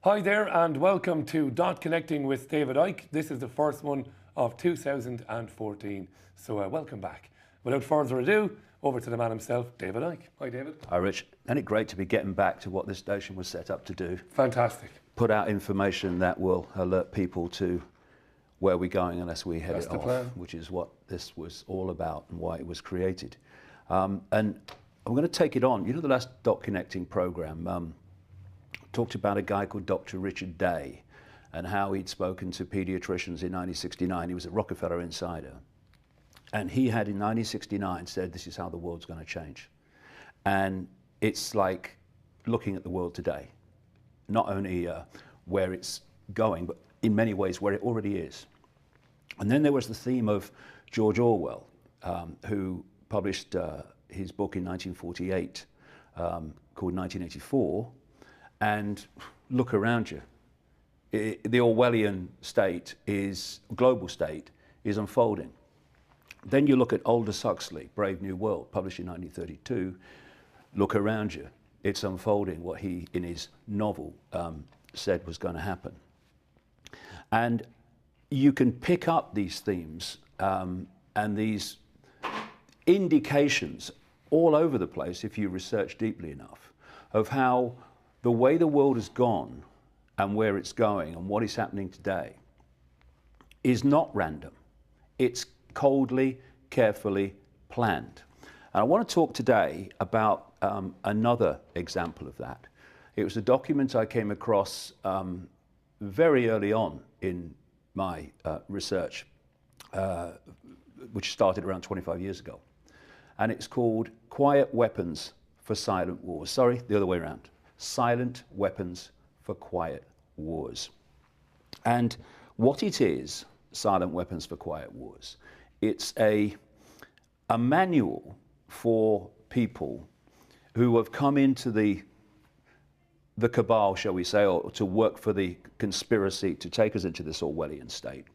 Hi there and welcome to Dot Connecting with David Icke. This is the first one of 2014, so welcome back. Without further ado, over to the man himself, David Icke. Hi David. Hi Rich. Isn't it great to be getting back to what this station was set up to do? Fantastic. Put out information that will alert people to where we're going unless we head That's it the off, plan. which is what this was all about and why it was created. And I'm going to take it on. You know, the last Dot Connecting program talked about a guy called Dr. Richard Day and how he'd spoken to pediatricians in 1969. He was a Rockefeller insider. And he had in 1969 said, this is how the world's going to change. And it's like looking at the world today, not only where it's going, but in many ways where it already is. And then there was the theme of George Orwell, who published his book in 1948 called 1984. And look around you. The Orwellian state global state is unfolding. Then you look at Aldous Huxley, Brave New World, published in 1932. Look around you. It's unfolding what he, in his novel, said was going to happen. And you can pick up these themes and these indications all over the place, if you research deeply enough, of how the way the world has gone and where it's going and what is happening today is not random. It's coldly, carefully planned. And I want to talk today about another example of that. It was a document I came across very early on in my research, which started around 25 years ago. And it's called Quiet Weapons for Silent Wars. Sorry, the other way around. Silent Weapons for Quiet Wars. And what it is, Silent Weapons for Quiet Wars, it's a manual for people who have come into the cabal, shall we say, or to work for the conspiracy to take us into this Orwellian state.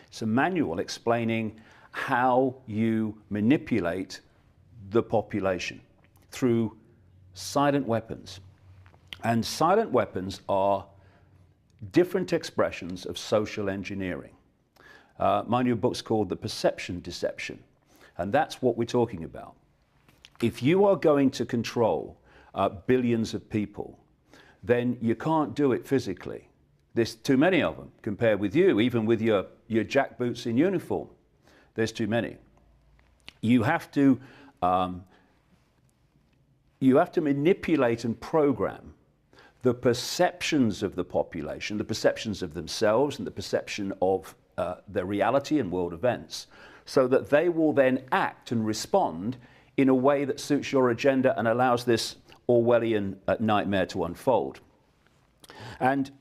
It's a manual explaining how you manipulate the population through silent weapons. And silent weapons are different expressions of social engineering. My new book's called The Perception Deception, and that's what we're talking about. If you are going to control billions of people, then you can't do it physically. There's too many of them compared with you, even with your jackboots in uniform. There's too many. You have to manipulate and program the perceptions of the population, the perceptions of themselves and the perception of their reality and world events, so that they will then act and respond in a way that suits your agenda and allows this Orwellian nightmare to unfold. And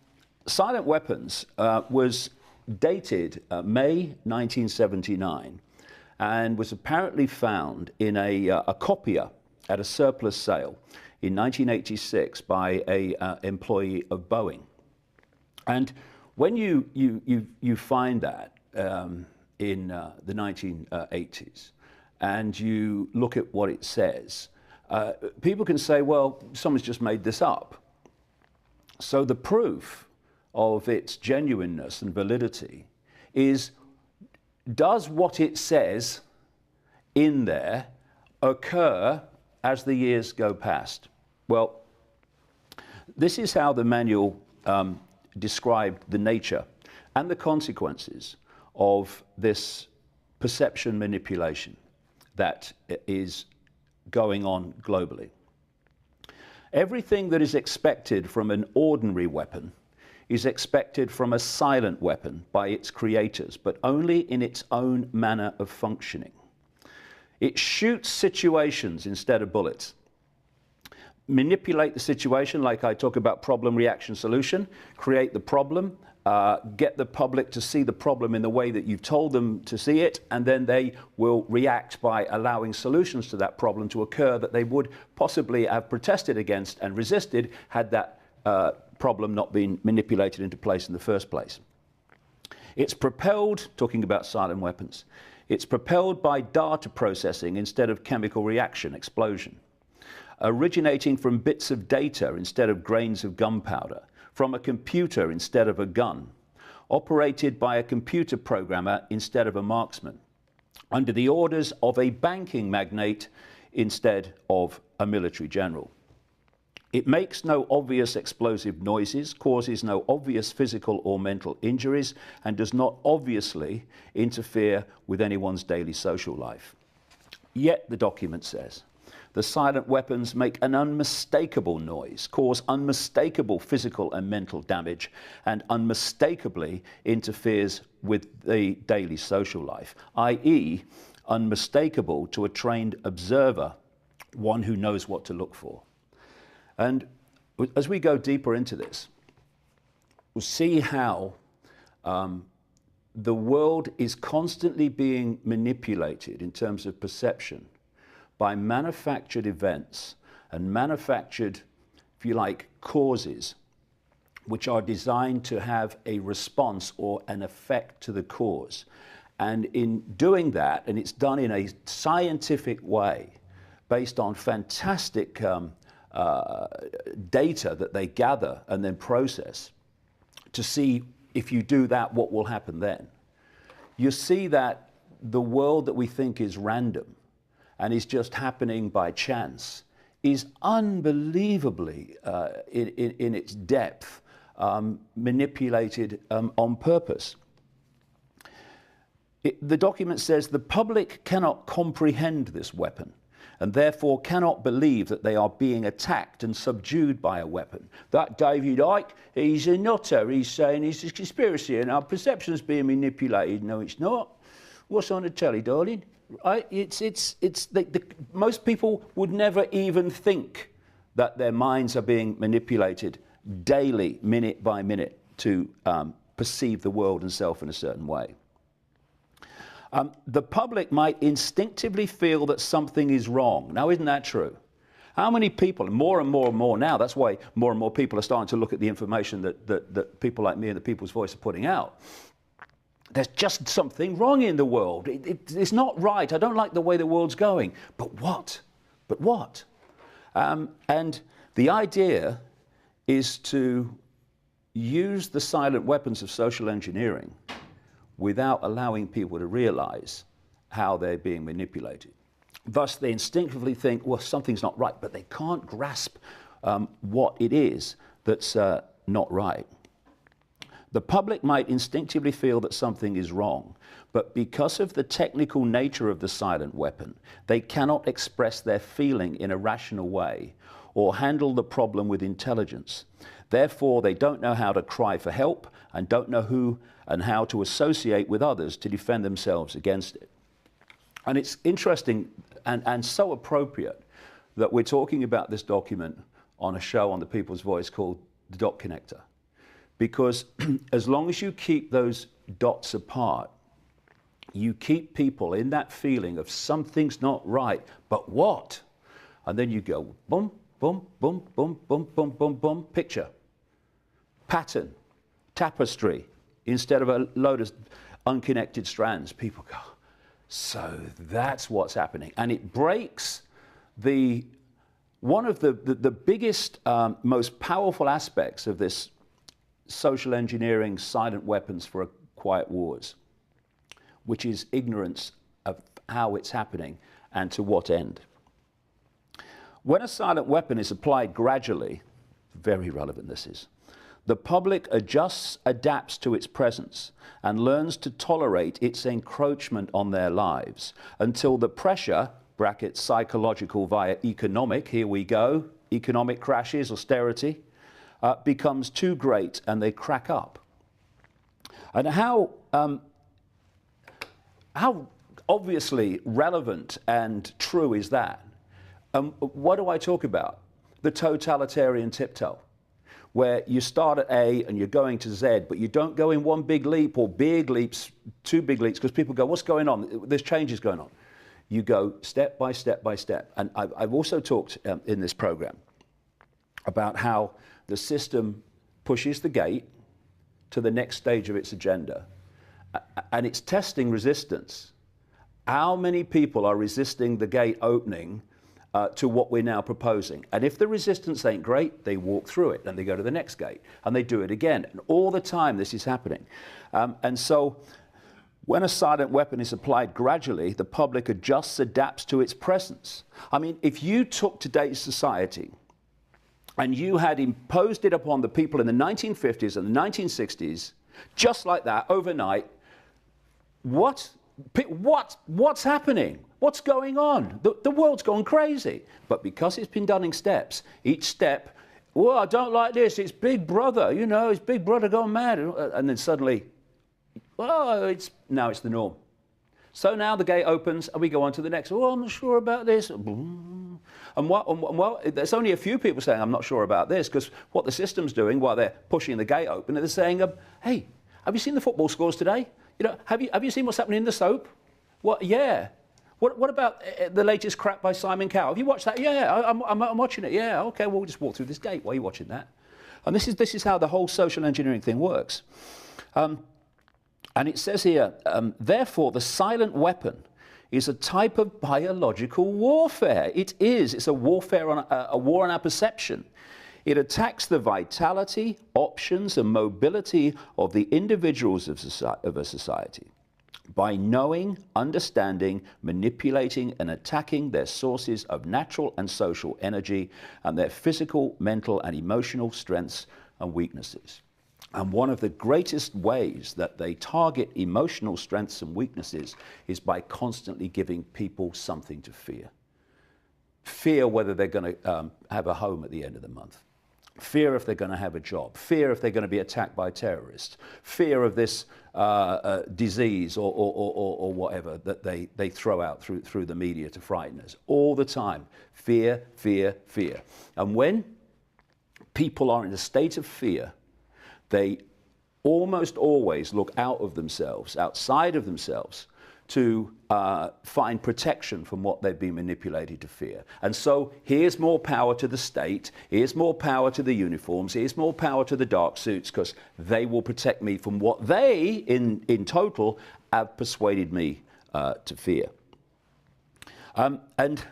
Silent Weapons was dated May 1979 and was apparently found in a copier at a surplus sale in 1986 by a employee of Boeing. And when you find that in the 1980s and you look at what it says, people can say, well, someone's just made this up. So the proof of its genuineness and validity is, does what it says in there occur as the years go past? Well, this is how the manual described the nature and the consequences of this perception manipulation that is going on globally. Everything that is expected from an ordinary weapon is expected from a silent weapon by its creators, but only in its own manner of functioning. It shoots situations instead of bullets. Manipulate the situation, like I talk about problem, reaction, solution, create the problem, get the public to see the problem in the way that you've told them to see it, and then they will react by allowing solutions to that problem to occur that they would possibly have protested against and resisted had that problem not been manipulated into place in the first place. It's propelled, talking about silent weapons, it's propelled by data processing instead of chemical reaction, explosion. Originating from bits of data instead of grains of gunpowder, from a computer instead of a gun, operated by a computer programmer instead of a marksman, under the orders of a banking magnate instead of a military general. It makes no obvious explosive noises, causes no obvious physical or mental injuries, and does not obviously interfere with anyone's daily social life. Yet, the document says, the silent weapons make an unmistakable noise, cause unmistakable physical and mental damage, and unmistakably interferes with the daily social life, i.e., unmistakable to a trained observer, one who knows what to look for. And as we go deeper into this, we'll see how the world is constantly being manipulated in terms of perception by manufactured events and manufactured, if you like, causes, which are designed to have a response or an effect to the cause. And in doing that, and it's done in a scientific way, based on fantastic data that they gather and then process to see if you do that, what will happen then. You see that the world that we think is random and is just happening by chance is unbelievably, in its depth, manipulated on purpose. The document says the public cannot comprehend this weapon and therefore cannot believe that they are being attacked and subdued by a weapon. That David Icke, he's a nutter. He's saying it's a conspiracy and our perception's being manipulated. No, it's not. What's on the telly, darling? Most people would never even think that their minds are being manipulated daily, minute by minute, to perceive the world and self in a certain way. The public might instinctively feel that something is wrong. Now, isn't that true? How many people, more and more and more now, that's why more and more people are starting to look at the information that people like me and the People's Voice are putting out. There's just something wrong in the world. It's not right. I don't like the way the world's going. But what? But what? And the idea is to use the silent weapons of social engineering without allowing people to realize how they're being manipulated. Thus, they instinctively think, well, something's not right, but they can't grasp what it is that's not right. The public might instinctively feel that something is wrong, but because of the technical nature of the silent weapon, they cannot express their feeling in a rational way or handle the problem with intelligence. Therefore, they don't know how to cry for help and don't know who and how to associate with others to defend themselves against it. And it's interesting and so appropriate that we're talking about this document on a show on the People's Voice called The Dot Connector. Because as long as you keep those dots apart, you keep people in that feeling of something's not right, but what? And then you go boom, boom, boom, boom, boom, boom, boom, boom, picture, pattern, tapestry, instead of a load of unconnected strands. People go, so that's what's happening. And it breaks one of the biggest, most powerful aspects of this social engineering, silent weapons for quiet wars, which is ignorance of how it's happening and to what end. When a silent weapon is applied gradually, very relevant this is, the public adjusts, adapts to its presence and learns to tolerate its encroachment on their lives until the pressure, brackets psychological via economic, here we go, economic crashes, austerity, becomes too great and they crack up. And how obviously relevant and true is that? What do I talk about? The totalitarian tiptoe, where you start at A and you're going to Z, but you don't go in one big leap or big leaps, two big leaps, because people go, what's going on? There's changes going on. You go step by step by step. And I've also talked in this program about how the system pushes the gate to the next stage of its agenda, and it's testing resistance. How many people are resisting the gate opening to what we're now proposing. And if the resistance ain't great, they walk through it and they go to the next gate and they do it again. And all the time this is happening. And so when a silent weapon is applied gradually, the public adjusts, adapts to its presence. I mean, if you took today's society and you had imposed it upon the people in the 1950s and the 1960s, just like that, overnight, what's happening? What's going on? The world's gone crazy. But because it's been done in steps, each step, well, I don't like this, it's Big Brother, you know, it's Big Brother gone mad. And then suddenly, oh, now it's the norm. So now the gate opens and we go on to the next. Oh, I'm not sure about this. And there's only a few people saying, I'm not sure about this, because what the system's doing while they're pushing the gate open, they're saying, hey, have you seen the football scores today? You know, have you seen what's happening in the soap? What? Yeah. What about the latest crap by Simon Cowell? Have you watched that? Yeah, I'm watching it. Yeah, okay, we'll just walk through this gate while you're watching that. And this is how the whole social engineering thing works. And it says here, therefore, the silent weapon is a type of biological warfare. It is. It's a warfare on a war on our perception. It attacks the vitality, options, and mobility of the individuals of a society by knowing, understanding, manipulating, and attacking their sources of natural and social energy and their physical, mental, and emotional strengths and weaknesses. And one of the greatest ways that they target emotional strengths and weaknesses is by constantly giving people something to fear. Fear whether they're going to have a home at the end of the month. Fear if they're going to have a job. Fear if they're going to be attacked by terrorists. Fear of this disease or whatever that they throw out through the media to frighten us. All the time. Fear, fear, fear. And when people are in a state of fear, they almost always look out of themselves, outside of themselves, to find protection from what they've been manipulated to fear. And so here's more power to the state, here's more power to the uniforms, here's more power to the dark suits, because they will protect me from what they, in total, have persuaded me to fear. And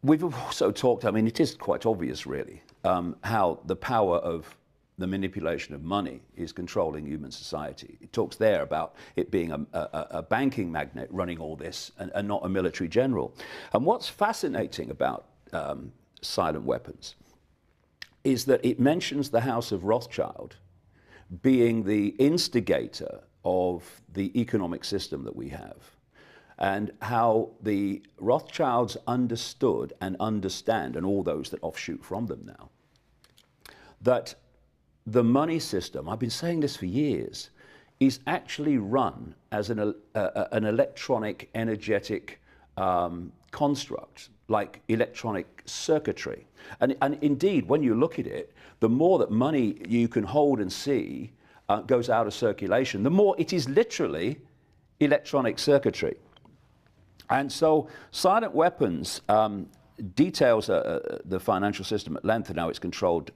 we've also talked, I mean, it is quite obvious, really, how the power of the manipulation of money is controlling human society. It talks there about it being a banking magnate running all this and not a military general. And what's fascinating about silent weapons is that it mentions the House of Rothschild being the instigator of the economic system that we have, and how the Rothschilds understood and understand, and all those that offshoot from them now, that the money system, I've been saying this for years, is actually run as an electronic, energetic construct, like electronic circuitry. And indeed, when you look at it, the more that money you can hold and see goes out of circulation, the more it is literally electronic circuitry. And so silent weapons details the financial system at length and how it's controlled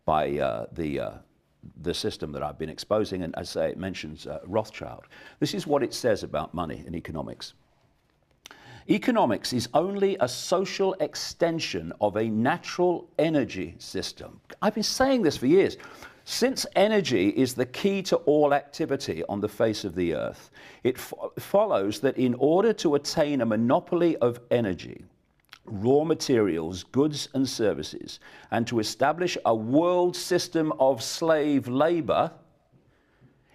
by the system that I've been exposing, and as I say, it mentions Rothschild. This is what it says about money in economics. Economics is only a social extension of a natural energy system. I've been saying this for years. Since energy is the key to all activity on the face of the earth, it follows that in order to attain a monopoly of energy, raw materials, goods and services, and to establish a world system of slave labor,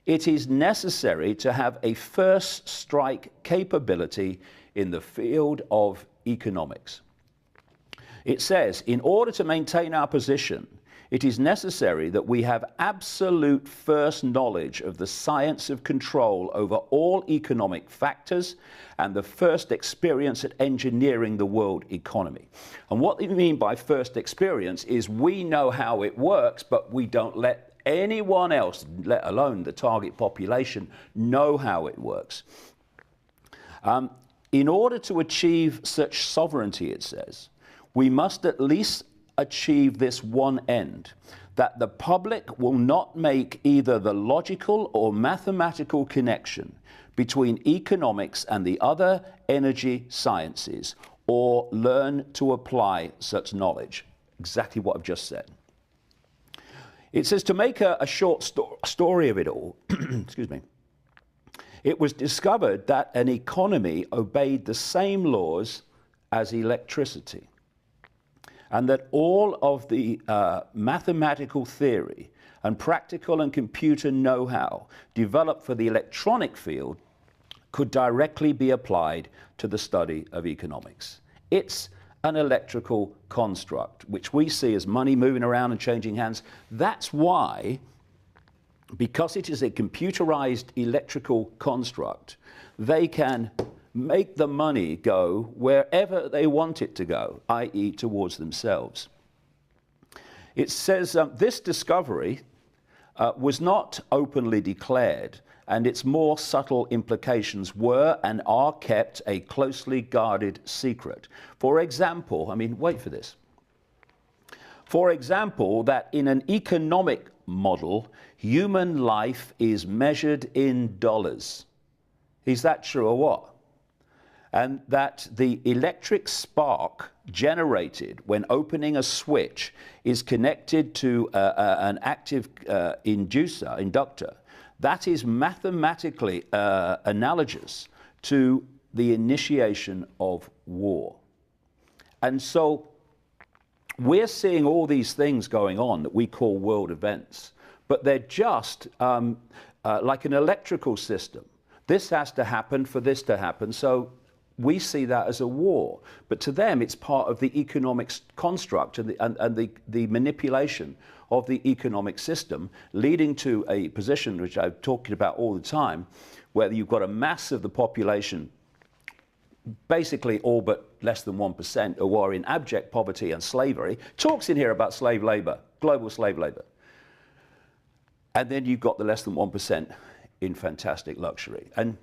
it is necessary to have a first strike capability in the field of economics. It says, in order to maintain our position, it is necessary that we have absolute first knowledge of the science of control over all economic factors and the first experience at engineering the world economy. And what they mean by first experience is we know how it works, but we don't let anyone else, let alone the target population, know how it works. In order to achieve such sovereignty, it says, we must at least achieve this one end, that the public will not make either the logical or mathematical connection between economics and the other energy sciences, or learn to apply such knowledge. Exactly what I've just said. It says, to make a short story of it all, excuse me, it was discovered that an economy obeyed the same laws as electricity, and that all of the mathematical theory and practical and computer know-how developed for the electronic field could directly be applied to the study of economics. It's an electrical construct, which we see as money moving around and changing hands. That's why, because it is a computerized electrical construct, they can make the money go wherever they want it to go, i.e. towards themselves. It says this discovery was not openly declared, and its more subtle implications were and are kept a closely guarded secret. For example, I mean, wait for this. For example, that in an economic model, human life is measured in dollars. Is that true or what? And that the electric spark generated when opening a switch is connected to an active inductor, that is mathematically analogous to the initiation of war. And so we're seeing all these things going on that we call world events, but they're just like an electrical system. This has to happen for this to happen, so we see that as a war. But to them, it's part of the economic construct and the manipulation of the economic system, leading to a position which I'm talking about all the time, where you've got a mass of the population, basically all but less than 1%, who are in abject poverty and slavery. Talks in here about slave labor, global slave labor. And then you've got the less than 1% in fantastic luxury. And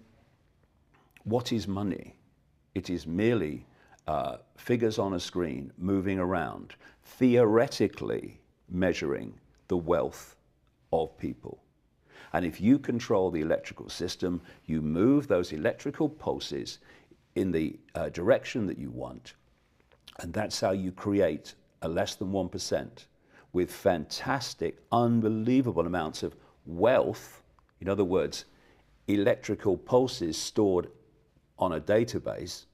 what is money? It is merely figures on a screen moving around, theoretically measuring the wealth of people. And if you control the electrical system, you move those electrical pulses in the direction that you want. And that's how you create a less than 1% with fantastic, unbelievable amounts of wealth. In other words, electrical pulses stored on a database,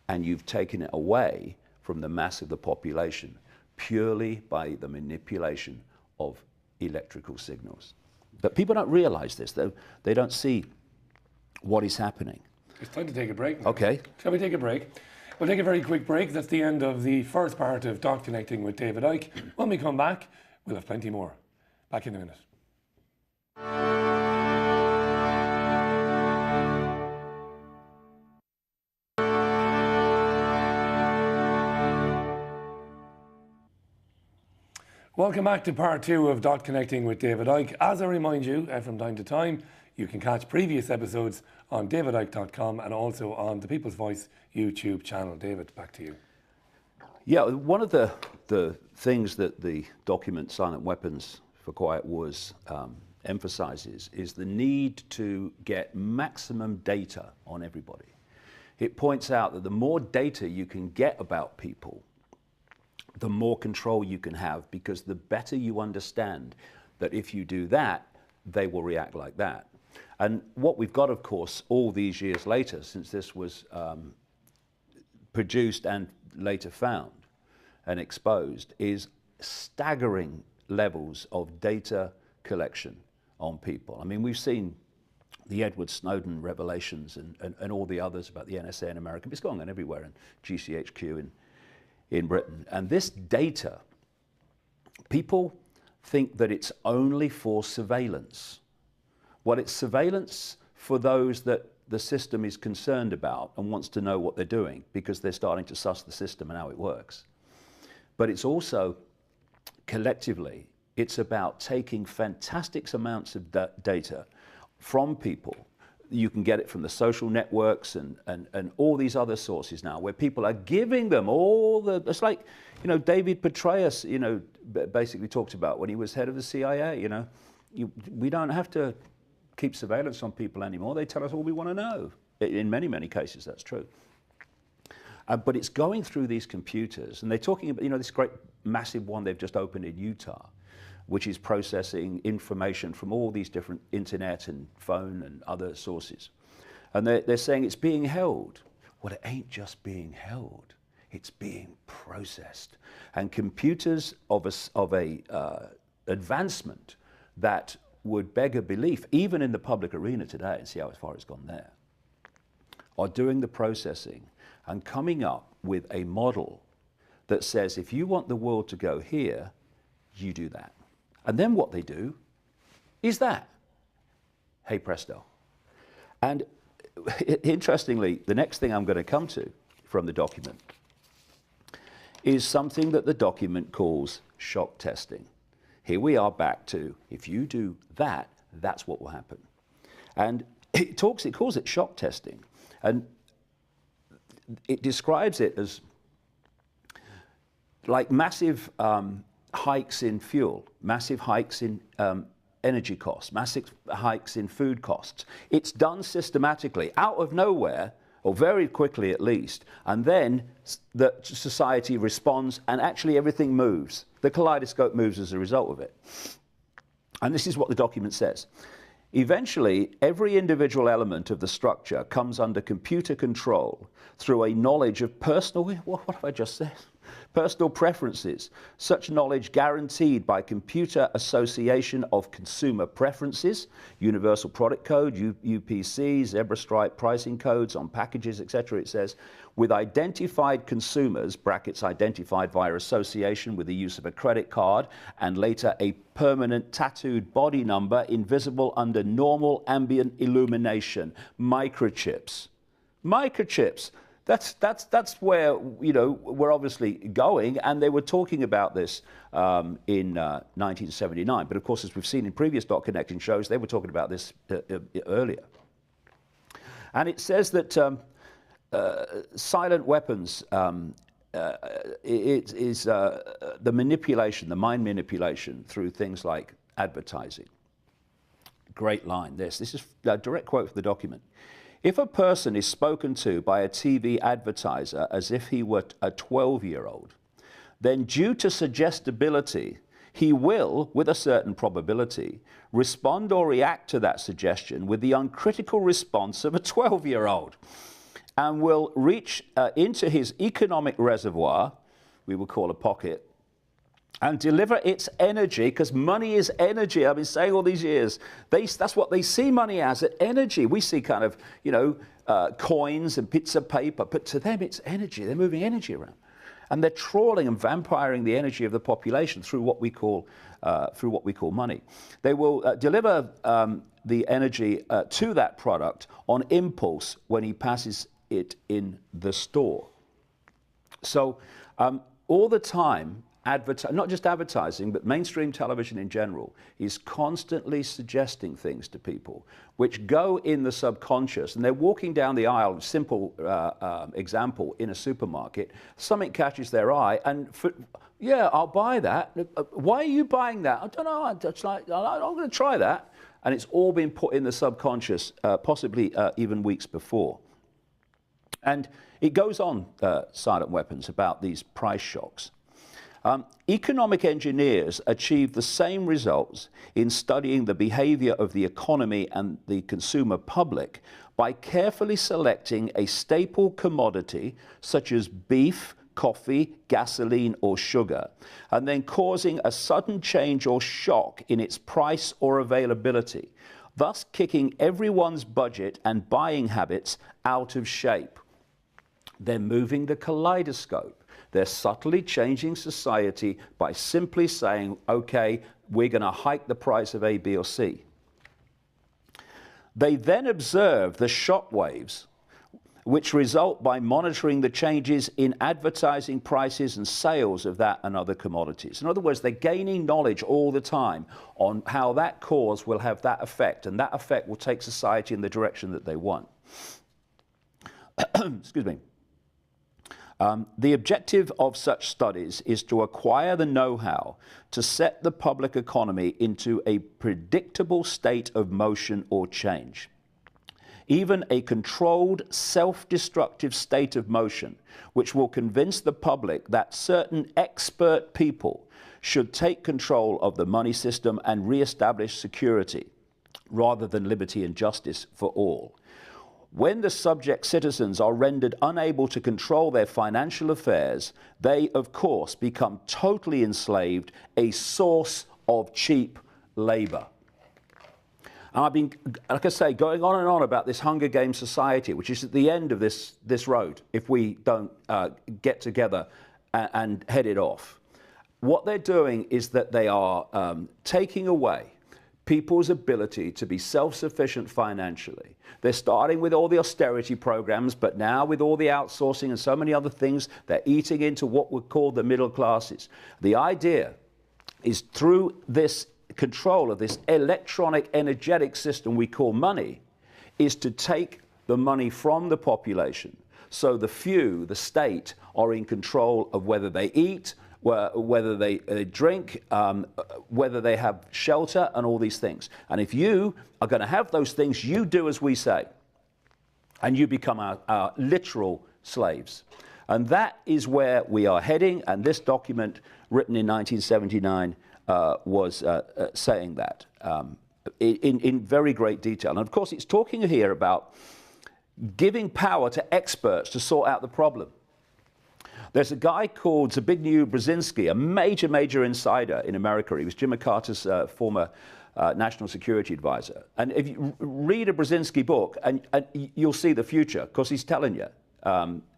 and you've taken it away from the mass of the population purely by the manipulation of electrical signals. But people don't realize this. They don't see what is happening. It's time to take a break now. Okay. Shall we take a break? We'll take a very quick break. That's the end of the first part of Dot Connecting with David Icke. When we come back, we'll have plenty more. Back in a minute. Welcome back to part two of Dot Connecting with David Icke. As I remind you, from time to time, you can catch previous episodes on davidicke.com and also on the People's Voice YouTube channel. David, back to you. Yeah, one of the things that the document Silent Weapons for Quiet Wars emphasizes is the need to get maximum data on everybody. It points out that the more data you can get about people, the more control you can have, because the better you understand that if you do that, they will react like that. And what we've got, of course, all these years later, since this was produced and later found and exposed, is staggering levels of data collection on people. I mean, we've seen the Edward Snowden revelations and all the others about the NSA in America. It's going on everywhere, in GCHQ in Britain. And this data, people think that it's only for surveillance. Well, it's surveillance for those that the system is concerned about and wants to know what they're doing, because they're starting to suss the system and how it works. But it's also, collectively, it's about taking fantastic amounts of data from people. You can get it from the social networks and all these other sources now, where people are giving them all the, it's like, you know, David Petraeus, you know, basically talked about when he was head of the CIA, you know, we don't have to keep surveillance on people anymore. They tell us all we want to know. In many, many cases, that's true. But it's going through these computers, and they're talking about, this great massive one they've just opened in Utah, which is processing information from all these different internet and phone and other sources. And they're saying it's being held. Well, it ain't just being held. It's being processed. And computers of a advancement that would beg a belief, even in the public arena today, and see how far it's gone there, are doing the processing and coming up with a model that says, if you want the world to go here, you do that. And then what they do is that. Hey presto. And interestingly, the next thing I'm going to come to from the document is something that the document calls shock testing. Here we are back to, if you do that, that's what will happen. And it calls it shock testing. And it describes it as like massive hikes in fuel, massive hikes in energy costs, massive hikes in food costs. It's done systematically, out of nowhere, or very quickly at least, and then the society responds and actually everything moves. The kaleidoscope moves as a result of it. And this is what the document says. Eventually, every individual element of the structure comes under computer control through a knowledge of personal, what have I just said? Personal preferences, such knowledge guaranteed by computer association of consumer preferences, Universal Product Code, UPC, Zebra Stripe pricing codes on packages, etc. It says, with identified consumers, brackets identified via association with the use of a credit card, and later a permanent tattooed body number invisible under normal ambient illumination, microchips. Microchips. That's where we're obviously going, and they were talking about this in 1979. But of course, as we've seen in previous dot connecting shows, they were talking about this earlier. And it says that silent weapons it is the manipulation, the mind manipulation through things like advertising. Great line. This is a direct quote from the document. If a person is spoken to by a TV advertiser as if he were a 12-year-old, then due to suggestibility, he will, with a certain probability, respond or react to that suggestion with the uncritical response of a 12-year-old, and will reach into his economic reservoir, we would call a pocket, and deliver its energy, because money is energy. I've been saying all these years, that's what they see money as, energy. We see kind of, coins and bits of paper, but to them it's energy. They're moving energy around. And they're trawling and vampiring the energy of the population through what we call money. They will deliver the energy to that product on impulse when he passes it in the store. So all the time, not just advertising, but mainstream television in general, is constantly suggesting things to people which go in the subconscious, and they're walking down the aisle, simple example, in a supermarket, something catches their eye, and yeah, I'll buy that. Why are you buying that? I don't know, I'm going to try that. And it's all been put in the subconscious, possibly even weeks before. And it goes on, silent weapons, about these price shocks. Economic engineers achieve the same results in studying the behavior of the economy and the consumer public by carefully selecting a staple commodity such as beef, coffee, gasoline, or sugar, and then causing a sudden change or shock in its price or availability, thus kicking everyone's budget and buying habits out of shape. They're moving the kaleidoscope. They're subtly changing society by simply saying, okay, we're going to hike the price of A, B, or C. They then observe the shock waves, which result by monitoring the changes in advertising prices and sales of that and other commodities. In other words, they're gaining knowledge all the time on how that cause will have that effect, and that effect will take society in the direction that they want. Excuse me. The objective of such studies is to acquire the know-how to set the public economy into a predictable state of motion or change. Even a controlled, self-destructive state of motion, which will convince the public that certain expert people should take control of the money system and re-establish security, rather than liberty and justice for all. When the subject citizens are rendered unable to control their financial affairs, they, of course, become totally enslaved, a source of cheap labor. And I've been, like I say, going on and on about this Hunger Games society, which is at the end of this road if we don't get together and head it off. What they're doing is that they are taking away people's ability to be self-sufficient financially. They're starting with all the austerity programs, but now with all the outsourcing and so many other things, they're eating into what we call the middle classes. The idea is through this control of this electronic, energetic system we call money, is to take the money from the population. So the few, the state, are in control of whether they eat, whether they drink, whether they have shelter, and all these things. And if you are going to have those things, you do as we say, and you become our literal slaves. And that is where we are heading, and this document, written in 1979, was saying that in very great detail. And of course, it's talking here about giving power to experts to sort out the problem. There's a guy called Zbigniew Brzezinski, a major insider in America. He was Jimmy Carter's former national security advisor. And if you read a Brzezinski book, and you'll see the future, because he's telling you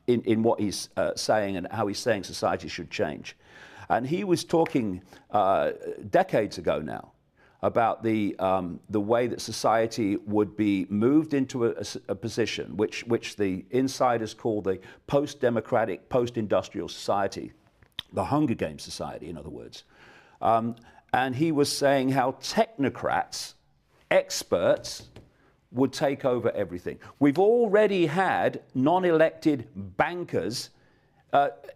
in what he's saying and how he's saying society should change. And he was talking decades ago now about the way that society would be moved into a position which the insiders call the post-democratic, post-industrial society, the Hunger Games society, in other words. And he was saying how technocrats, experts, would take over everything. We've already had non-elected bankers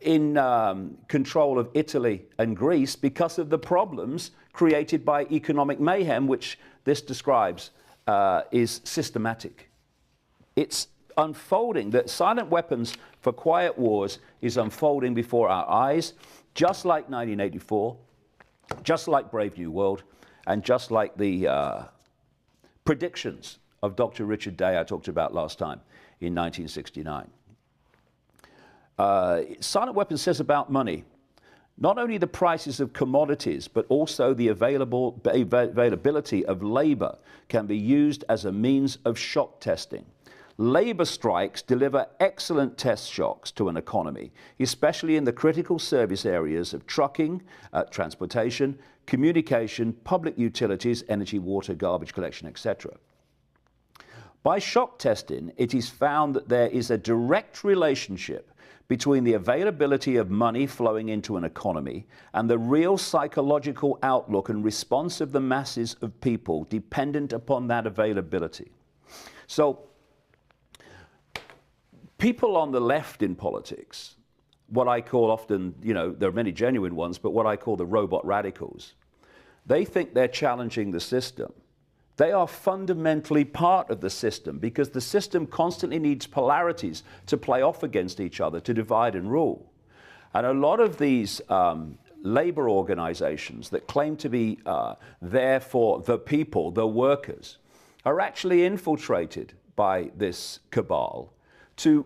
in control of Italy and Greece because of the problems created by economic mayhem, which this describes is systematic. It's unfolding. The silent weapons for quiet wars is unfolding before our eyes, just like 1984, just like Brave New World, and just like the predictions of Dr. Richard Day I talked about last time in 1969. Silent Weapons says about money, not only the prices of commodities, but also the availability of labor can be used as a means of shock testing. Labor strikes deliver excellent test shocks to an economy, especially in the critical service areas of trucking, transportation, communication, public utilities, energy, water, garbage collection, etc. By shock testing, it is found that there is a direct relationship between the availability of money flowing into an economy and the real psychological outlook and response of the masses of people dependent upon that availability. So, people on the left in politics, what I call often, you know, there are many genuine ones, but what I call the robot radicals, they think they're challenging the system. They are fundamentally part of the system because the system constantly needs polarities to play off against each other, to divide and rule. And a lot of these labor organizations that claim to be there for the people, the workers, are actually infiltrated by this cabal to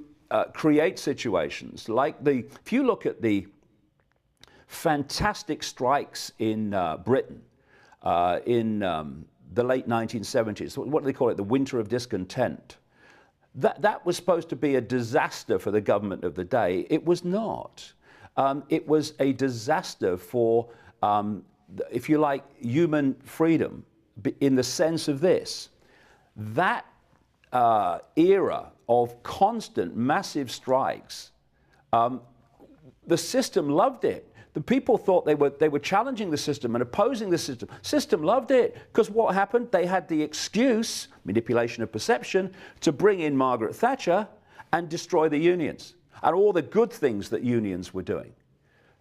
create situations like if you look at the fantastic strikes in Britain in the late 1970s, what do they call it, the winter of discontent. That was supposed to be a disaster for the government of the day. It was not. It was a disaster for, if you like, human freedom, in the sense of this. That era of constant, massive strikes, the system loved it. The people thought they were challenging the system and opposing the system. System loved it, because what happened? They had the excuse, manipulation of perception, to bring in Margaret Thatcher and destroy the unions. and all the good things that unions were doing.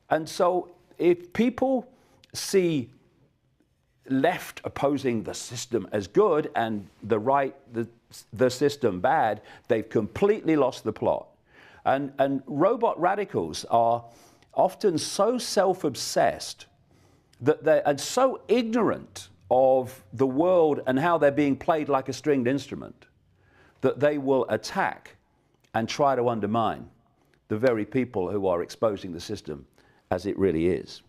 And so if people see left opposing the system as good and the right, the system bad, they've completely lost the plot. And robot radicals are often so self-obsessed that and so ignorant of the world and how they're being played like a stringed instrument that they will attack and try to undermine the very people who are exposing the system as it really is.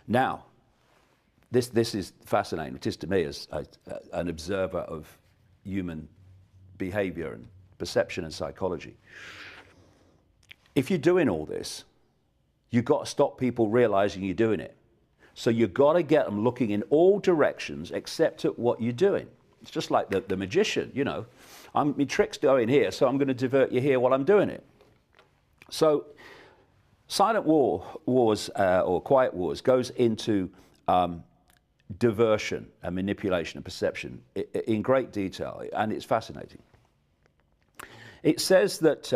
Now, this is fascinating. It is to me as an observer of human behavior and perception and psychology. If you're doing all this, you've got to stop people realizing you're doing it. So you've got to get them looking in all directions except at what you're doing. It's just like the magician, you know. My trick's going here, so I'm going to divert you here while I'm doing it. So silent wars or quiet wars goes into diversion and manipulation and perception in great detail, and it's fascinating. It says that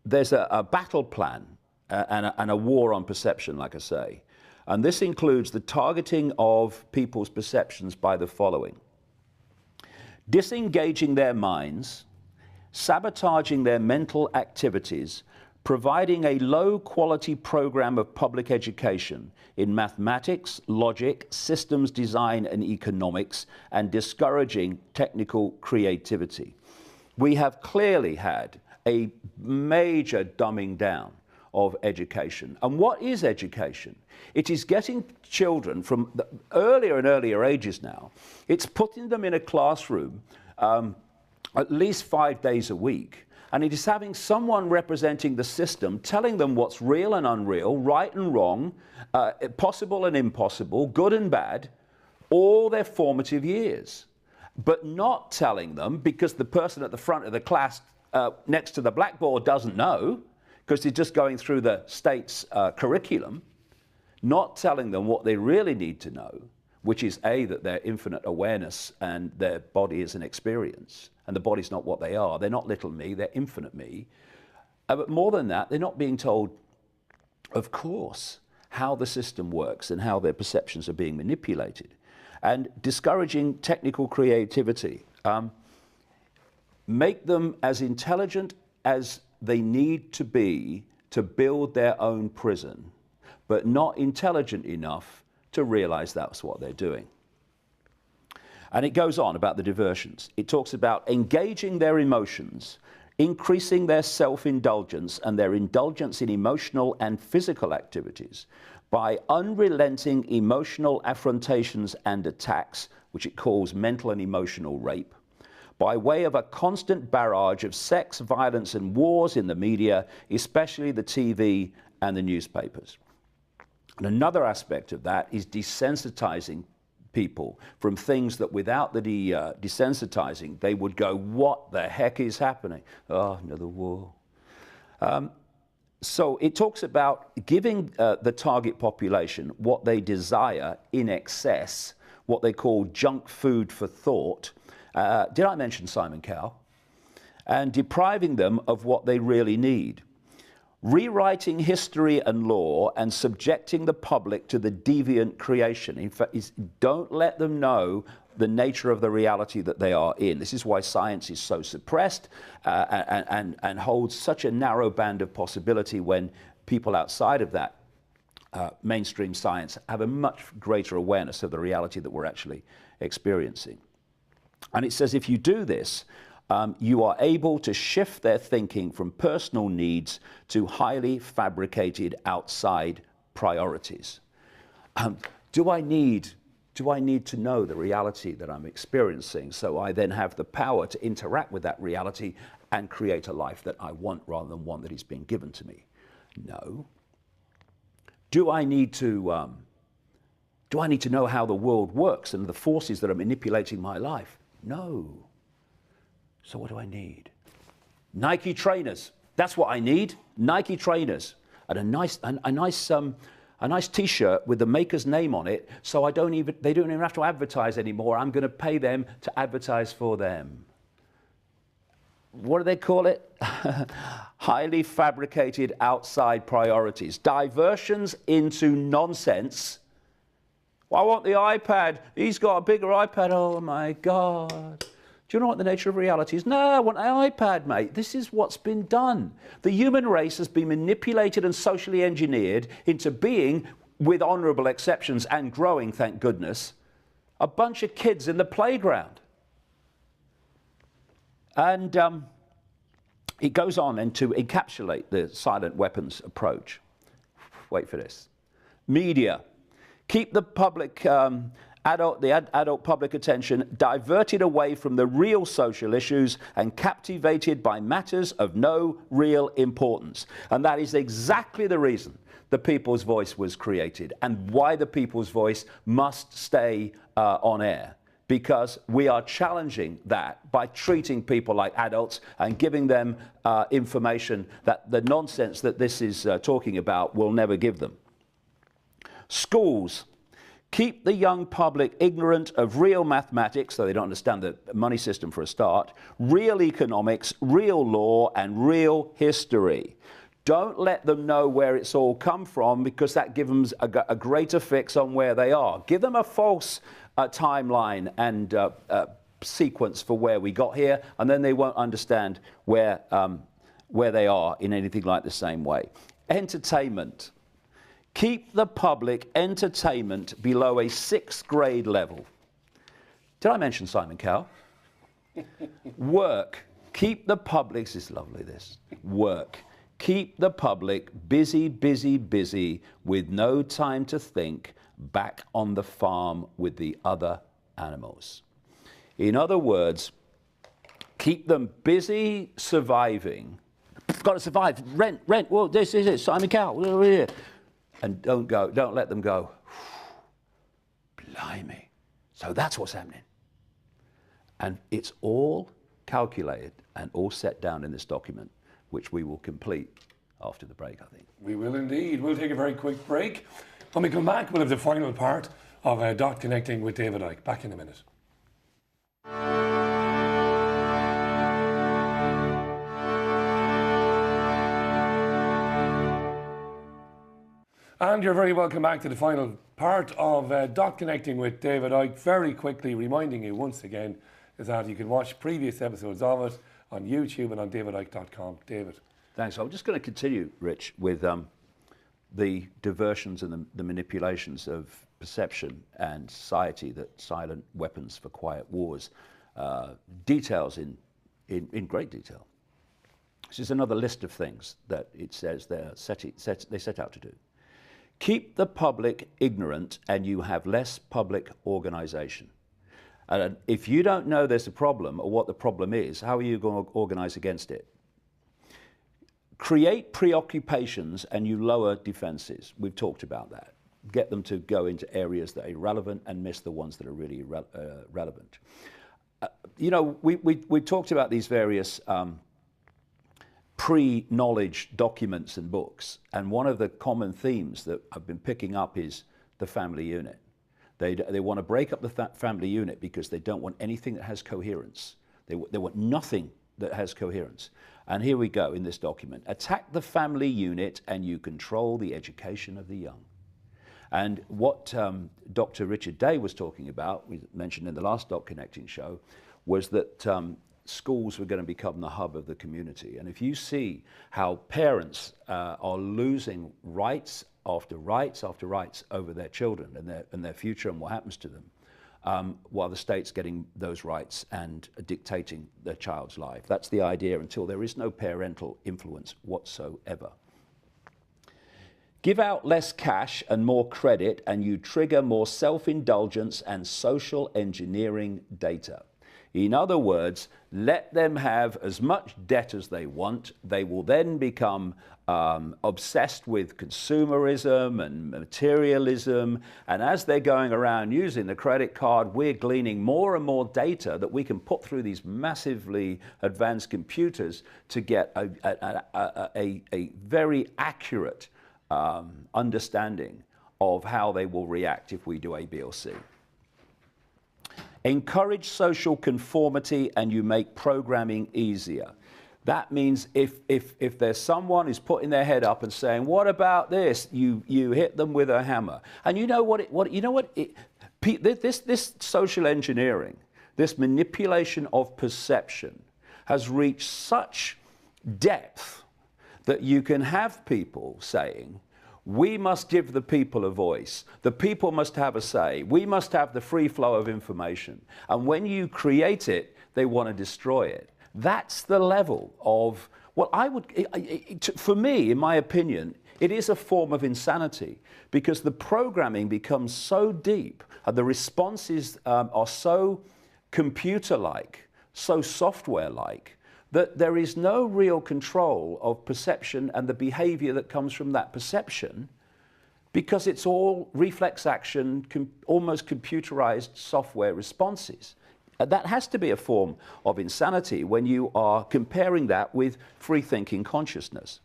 there's a battle plan and a war on perception, like I say, and this includes the targeting of people's perceptions by the following: disengaging their minds, sabotaging their mental activities, providing a low-quality program of public education in mathematics, logic, systems design and economics, and discouraging technical creativity. We have clearly had a major dumbing down of education. And what is education? It is getting children from the earlier and earlier ages now, it's putting them in a classroom at least 5 days a week, and it is having someone representing the system telling them what's real and unreal, right and wrong, possible and impossible, good and bad, all their formative years. But not telling them, because the person at the front of the class next to the blackboard doesn't know, because they're just going through the state's curriculum, not telling them what they really need to know, which is A, that they're infinite awareness and their body is an experience, and the body's not what they are. They're not little me, they're infinite me. But more than that, they're not being told, of course, how the system works and how their perceptions are being manipulated. And discouraging technical creativity. Make them as intelligent as they need to be to build their own prison, but not intelligent enough to realize that's what they're doing. And it goes on about the diversions. It talks about engaging their emotions, increasing their self-indulgence and their indulgence in emotional and physical activities by unrelenting emotional affrontations and attacks, which it calls mental and emotional rape, by way of a constant barrage of sex, violence and wars in the media, especially the TV and the newspapers. And another aspect of that is desensitizing people from things that without the desensitizing, they would go, what the heck is happening? Oh, another war. So it talks about giving the target population what they desire in excess, what they call junk food for thought. Did I mention Simon Cowell? And depriving them of what they really need. Rewriting history and law and subjecting the public to the deviant creation. In fact, don't let them know the nature of the reality that they are in. This is why science is so suppressed and holds such a narrow band of possibility when people outside of that mainstream science have a much greater awareness of the reality that we're actually experiencing. And it says if you do this, you are able to shift their thinking from personal needs to highly fabricated outside priorities. Do I need to know the reality that I'm experiencing so I then have the power to interact with that reality and create a life that I want rather than one that is being given to me? No. Do I need to know how the world works and the forces that are manipulating my life? No. So what do I need? Nike trainers. That's what I need. Nike trainers and a nice T-shirt with the maker's name on it, so they don't even have to advertise anymore. I'm going to pay them to advertise for them. what do they call it? Highly fabricated outside priorities. Diversions into nonsense. Well, I want the iPad. He's got a bigger iPad. Oh my God. Do you know what the nature of reality is? No, I want an iPad, mate. This is what's been done. The human race has been manipulated and socially engineered into being, with honourable exceptions and growing, thank goodness, a bunch of kids in the playground. And it goes on and to encapsulate the silent weapons approach. Wait for this. Media. Keep the public, adult public attention diverted away from the real social issues and captivated by matters of no real importance. And that is exactly the reason the People's Voice was created and why the People's Voice must stay on air. Because we are challenging that by treating people like adults and giving them information that the nonsense that this is talking about will never give them. Schools. Keep the young public ignorant of real mathematics, so they don't understand the money system for a start, real economics, real law, and real history. Don't let them know where it's all come from, because that gives them a greater fix on where they are. Give them a false timeline and sequence for where we got here, and then they won't understand where they are in anything like the same way. Entertainment. Keep the public entertainment below a 6th grade level. Did I mention Simon Cowell? Work. Keep the public, this is lovely, this. Work. Keep the public busy, busy, busy with no time to think, back on the farm with the other animals. In other words, keep them busy surviving. Got to survive. Rent. Well, this is it. Simon Cowell. And don't let them go, blimey. So that's what's happening. And it's all calculated and all set down in this document, which we will complete after the break, I think. We will indeed. We'll take a very quick break. When we come back, we'll have the final part of Dot Connecting with David Icke. Back in a minute. And you're very welcome back to the final part of Dot Connecting with David Icke. Very quickly reminding you once again is that you can watch previous episodes of it on YouTube and on davidicke.com. David. Thanks. I'm just going to continue, Rich, with the diversions and the manipulations of perception and society that silent weapons for quiet wars details in great detail. This is another list of things that it says they set out to do. Keep the public ignorant and you have less public organisation. And if you don't know there's a problem or what the problem is, how are you going to organise against it? Create preoccupations and you lower defences. We've talked about that. Get them to go into areas that are irrelevant and miss the ones that are really relevant. You know, we talked about these various pre-knowledge documents and books, and one of the common themes that I've been picking up is the family unit. They want to break up the family unit because they don't want anything that has coherence. They want nothing that has coherence. And here we go in this document. Attack the family unit and you control the education of the young. And what Dr. Richard Day was talking about, we mentioned in the last Dot Connecting show, was that schools were going to become the hub of the community. And if you see how parents are losing rights after rights after rights over their children and their future and what happens to them, while the state's getting those rights and dictating their child's life. That's the idea until there is no parental influence whatsoever. Give out less cash and more credit and you trigger more self-indulgence and social engineering data. In other words, let them have as much debt as they want. They will then become obsessed with consumerism and materialism. And as they're going around using the credit card, we're gleaning more and more data that we can put through these massively advanced computers to get a very accurate understanding of how they will react if we do A, B, or C. Encourage social conformity and you make programming easier. That means if there's someone who's putting their head up and saying, "What about this?" you hit them with a hammer. And you know this social engineering, this manipulation of perception, has reached such depth that you can have people saying, "We must give the people a voice. The people must have a say. We must have the free flow of information." And when you create it, they want to destroy it. That's the level of, well, for me, in my opinion, it is a form of insanity, because the programming becomes so deep and the responses are so computer-like, so software-like, that there is no real control of perception and the behavior that comes from that perception, because it's all reflex action, almost computerized software responses. That has to be a form of insanity when you are comparing that with free-thinking consciousness.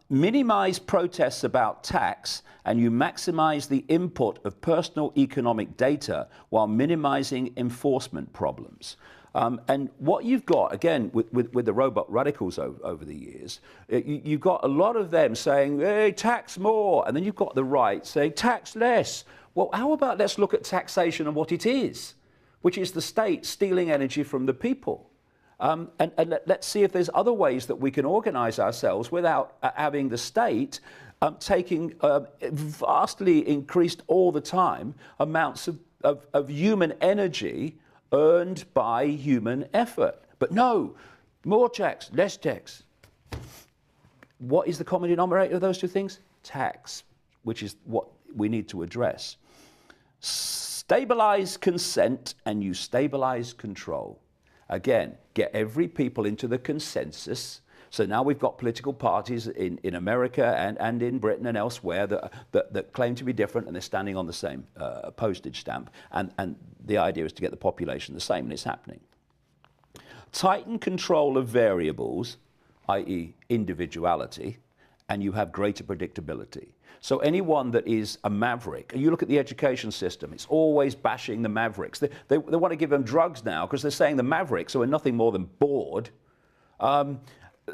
Minimize protests about tax, and you maximize the input of personal economic data while minimizing enforcement problems. And what you've got, again, with the robot radicals over the years, you've got a lot of them saying, "Hey, tax more," and then you've got the right saying, "Tax less." Well, how about let's look at taxation and what it is, which is the state stealing energy from the people. And let's see if there's other ways that we can organize ourselves without having the state taking vastly increased all the time amounts of human energy earned by human effort. But no, more tax, less tax. What is the common denominator of those two things? Tax, which is what we need to address. Stabilize consent and you stabilize control. Again, get every people into the consensus. So now we've got political parties in America and in Britain and elsewhere that claim to be different, and they're standing on the same postage stamp. And the idea is to get the population the same, and it's happening. Tighten control of variables, i.e. individuality, and you have greater predictability. So anyone that is a maverick, and you look at the education system, it's always bashing the mavericks. They want to give them drugs now because they're saying the mavericks, who are nothing more than bored,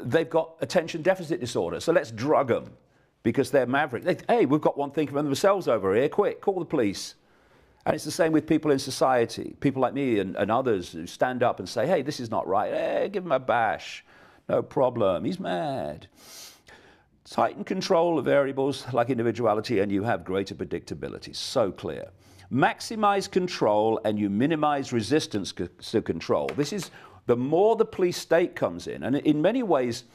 they've got attention deficit disorder. So let's drug them because they're maverick. Hey, we've got one thinking of themselves over here. Quick, call the police. And it's the same with people in society, people like me and others who stand up and say, "Hey, this is not right." Hey, give him a bash. No problem. He's mad. Tighten control of variables like individuality and you have greater predictability. So clear. Maximize control and you minimize resistance to control. This is the more the police state comes in. And in many ways,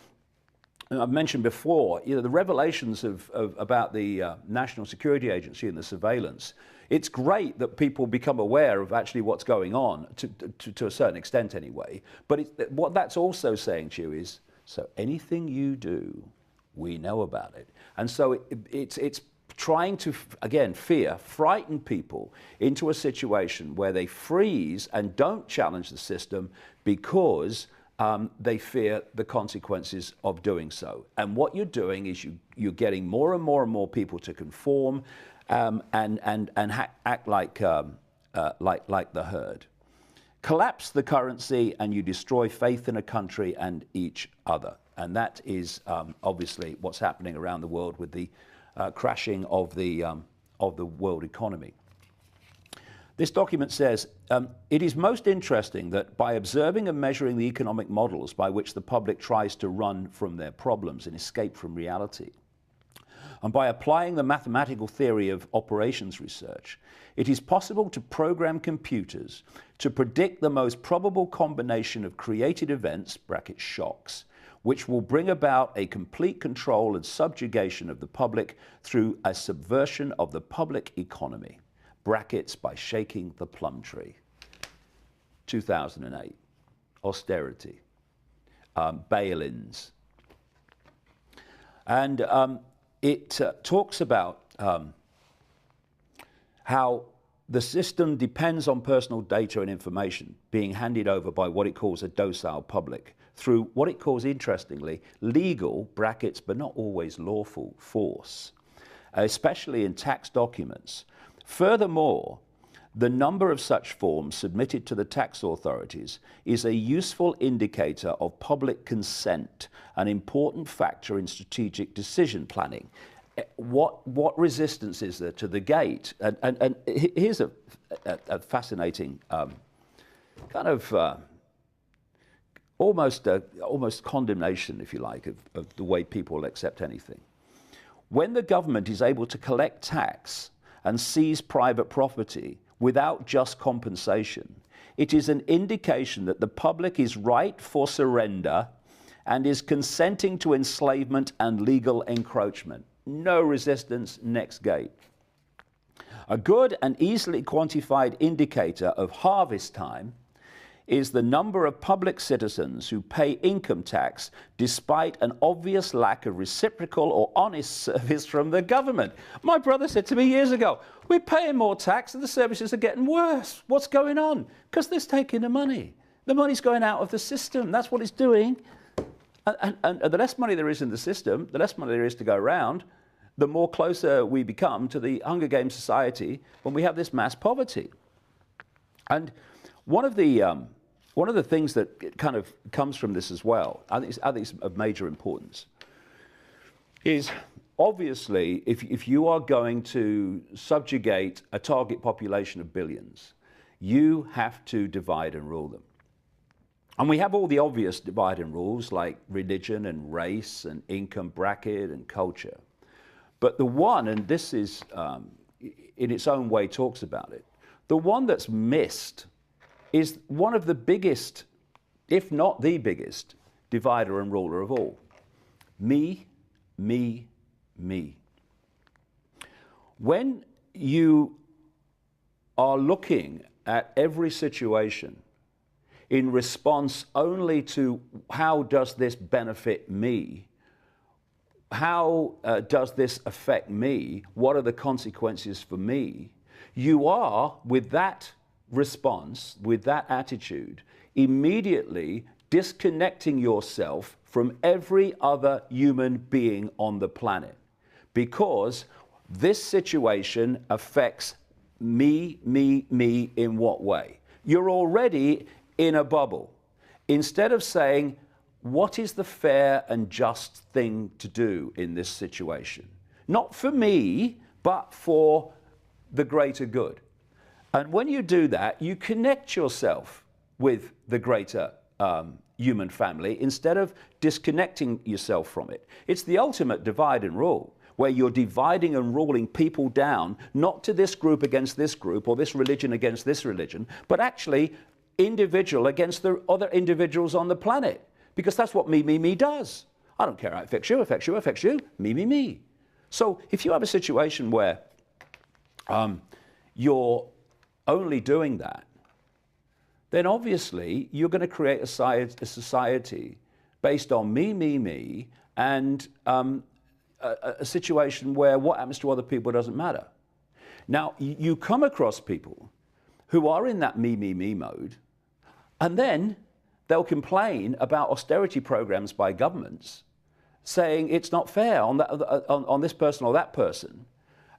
I've mentioned before, the revelations about the National Security Agency and the surveillance. It's great that people become aware of actually what's going on, to a certain extent anyway. But what that's also saying to you is, so anything you do, we know about it. And so it's trying to, again, frighten people into a situation where they freeze and don't challenge the system because they fear the consequences of doing so. And what you're doing is you're getting more and more people to conform and act like the herd. Collapse the currency and you destroy faith in a country and each other. And that is obviously what's happening around the world with the crashing of the world economy. This document says, it is most interesting that by observing and measuring the economic models by which the public tries to run from their problems and escape from reality, and by applying the mathematical theory of operations research, it is possible to program computers to predict the most probable combination of created events, bracket shocks, which will bring about a complete control and subjugation of the public through a subversion of the public economy, brackets by shaking the plum tree. 2008, austerity, bail-ins. And it talks about how the system depends on personal data and information being handed over by what it calls a docile public through what it calls, interestingly, legal, brackets, but not always lawful, force, especially in tax documents. Furthermore, The number of such forms submitted to the tax authorities is a useful indicator of public consent, an important factor in strategic decision planning. What resistance is there to the gate? And here's a fascinating kind of almost condemnation, if you like, of the way people accept anything. When the government is able to collect tax and seize private property without just compensation, it is an indication that the public is ripe for surrender and is consenting to enslavement and legal encroachment. No resistance, next gate. A good and easily quantified indicator of harvest time is the number of public citizens who pay income tax despite an obvious lack of reciprocal or honest service from the government. My brother said to me years ago, we're paying more tax and the services are getting worse. What's going on? Because they're taking the money. The money's going out of the system. That's what it's doing. And the less money there is in the system, the less money there is to go around, the more closer we become to the Hunger Games society when we have this mass poverty. And one of the things that kind of comes from this as well, I think it's of major importance, is obviously if you are going to subjugate a target population of billions, you have to divide and rule them. And we have all the obvious divide and rules like religion and race and income bracket and culture. But the one, and this is in its own way talks about it, the one that's missed is one of the biggest, if not the biggest, divider and ruler of all. Me, me, me. When you are looking at every situation in response only to how does this benefit me, how does this affect me, what are the consequences for me, you are, with that response, with that attitude, immediately disconnecting yourself from every other human being on the planet. Because this situation affects me, me, me in what way? You're already in a bubble. Instead of saying, what is the fair and just thing to do in this situation? Not for me, but for the greater good. And when you do that, you connect yourself with the greater human family instead of disconnecting yourself from it. It's the ultimate divide and rule, where you're dividing and ruling people down, not to this group against this group or this religion against this religion, but actually individual against the other individuals on the planet. Because that's what me, me, me does. I don't care how it affects you, affects you, affects you, me, me, me. So if you have a situation where you're only doing that, then obviously you're going to create a society based on me, me, me, and a situation where what happens to other people doesn't matter. Now, you come across people who are in that me, me, me mode, and then they'll complain about austerity programs by governments, saying it's not fair on this person or that person.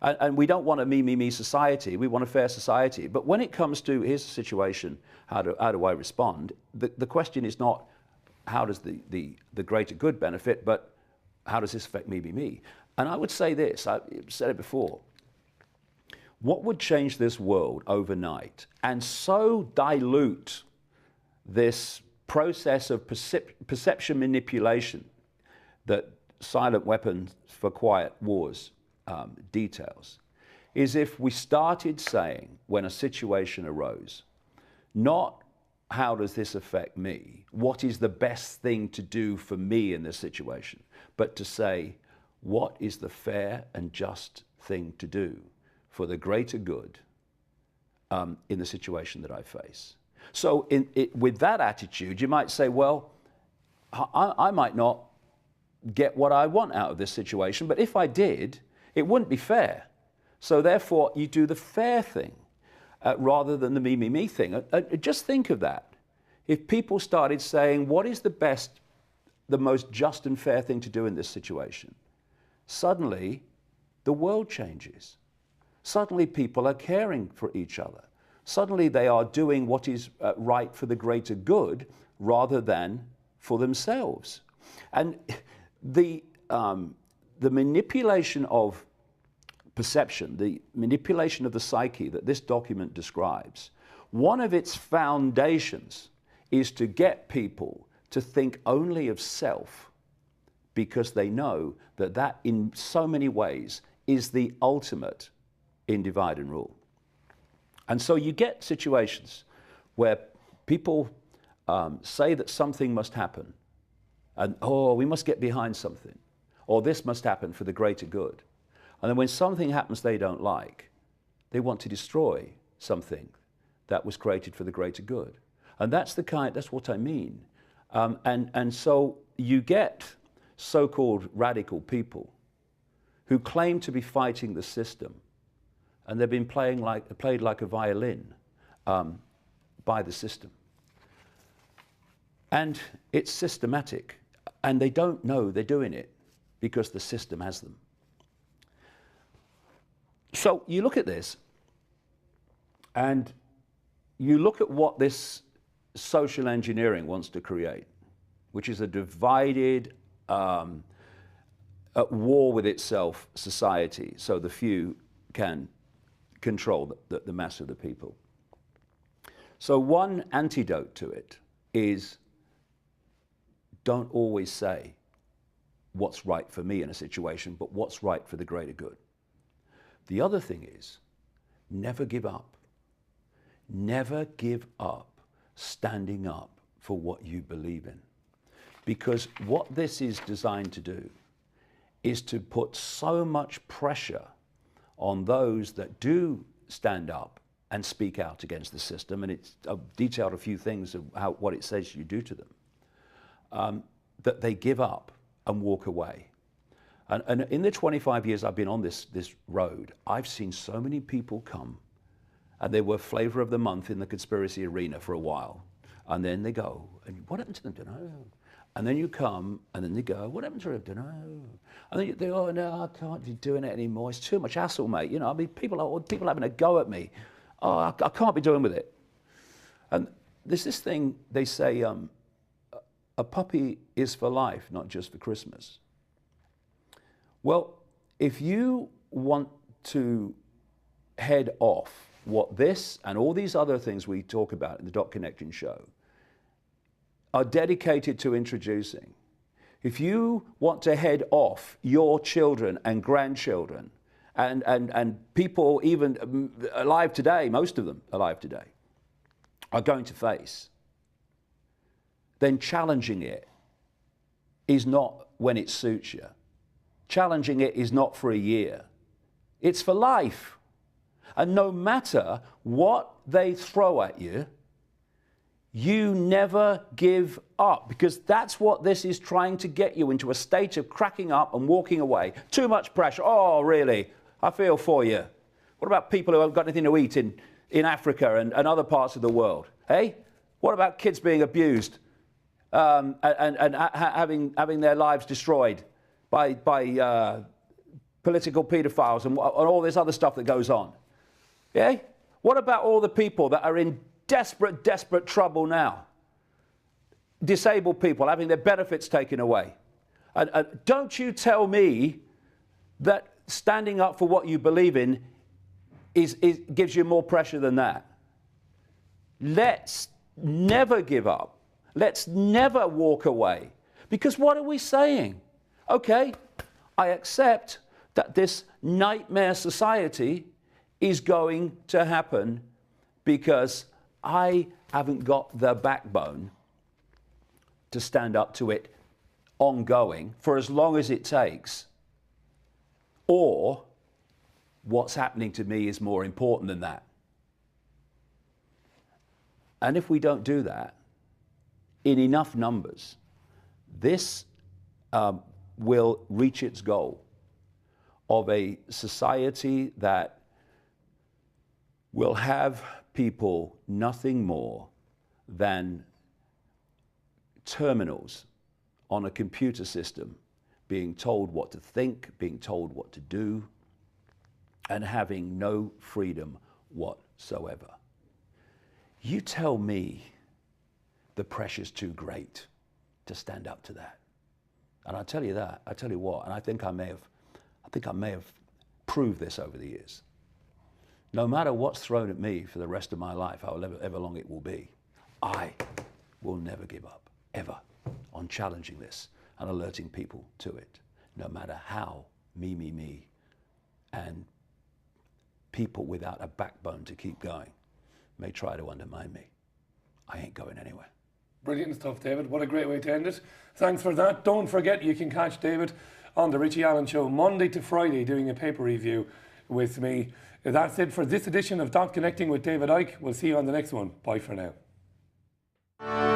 And we don't want a me, me, me society. We want a fair society. But when it comes to, here's the situation, how do I respond? The question is not how does the greater good benefit, but how does this affect me, me, me? And I would say this, I've said it before, what would change this world overnight and so dilute this process of perception manipulation that Silent Weapons for Quiet Wars details, is if we started saying, when a situation arose, not how does this affect me, what is the best thing to do for me in this situation, but to say, what is the fair and just thing to do for the greater good in the situation that I face. So with that attitude, you might say, well, I might not get what I want out of this situation, but if I did, it wouldn't be fair. So therefore, you do the fair thing rather than the me, me, me thing. Just think of that. If people started saying, what is the most just and fair thing to do in this situation? Suddenly, the world changes. Suddenly, people are caring for each other. suddenly they are doing what is right for the greater good rather than for themselves. And the manipulation of perception, the manipulation of the psyche that this document describes, one of its foundations is to get people to think only of self, because they know that that in so many ways is the ultimate in divide and rule. And so you get situations where people say that something must happen, and oh, we must get behind something, or this must happen for the greater good. And then when something happens they don't like, they want to destroy something that was created for the greater good. And that's what I mean. And so you get so-called radical people who claim to be fighting the system, and they've been played like a violin by the system. And it's systematic, and they don't know they're doing it because the system has them. So you look at this, and you look at what this social engineering wants to create, which is a divided, at war with itself society, so the few can control the mass of the people. So one antidote to it is, don't always say what's right for me in a situation, but what's right for the greater good. The other thing is, never give up. Never give up standing up for what you believe in. Because what this is designed to do is to put so much pressure on those that do stand up and speak out against the system, and I've detailed a few things of what it says you do to them, that they give up and walk away. And in the 25 years I've been on this road, I've seen so many people come, and they were flavor of the month in the conspiracy arena for a while, and then they go, and what happened to them? Don't know. And then you come, and then they go, what happened to them? Don't know. And then they go, oh no, I can't be doing it anymore. It's too much hassle, mate. You know, I mean, people having a go at me. Oh, I can't be doing with it. And there's this thing they say, a puppy is for life, not just for Christmas. Well, if you want to head off what this and all these other things we talk about in the Dot Connecting show are dedicated to introducing, if you want to head off your children and grandchildren and people even alive today, most of them alive today, are going to face, then challenging it is not when it suits you. Challenging it is not for a year. It's for life. And no matter what they throw at you, you never give up, because that's what this is trying to get you into, a state of cracking up and walking away. Too much pressure. Oh, really? I feel for you. What about people who haven't got anything to eat in Africa and other parts of the world? Hey? What about kids being abused and having their lives destroyed by political pedophiles and all this other stuff that goes on? Yeah? What about all the people that are in desperate trouble now? Disabled people having their benefits taken away. And don't you tell me that standing up for what you believe in gives you more pressure than that. Let's never give up. Let's never walk away. Because what are we saying? Okay, I accept that this nightmare society is going to happen because I haven't got the backbone to stand up to it ongoing for as long as it takes. Or what's happening to me is more important than that. And if we don't do that in enough numbers, this will reach its goal of a society that will have people nothing more than terminals on a computer system, being told what to think, being told what to do, and having no freedom whatsoever. You tell me the pressure's too great to stand up to that. And I tell you what, and I think I may have proved this over the years. No matter what's thrown at me for the rest of my life, however long it will be, I will never give up, ever, on challenging this and alerting people to it, no matter how me, and people without a backbone to keep going may try to undermine me. I ain't going anywhere. Brilliant stuff, David. What a great way to end it. Thanks for that. Don't forget, you can catch David on the Richie Allen Show Monday to Friday doing a paper review with me. That's it for this edition of Dot Connecting with David Icke. We'll see you on the next one. Bye for now.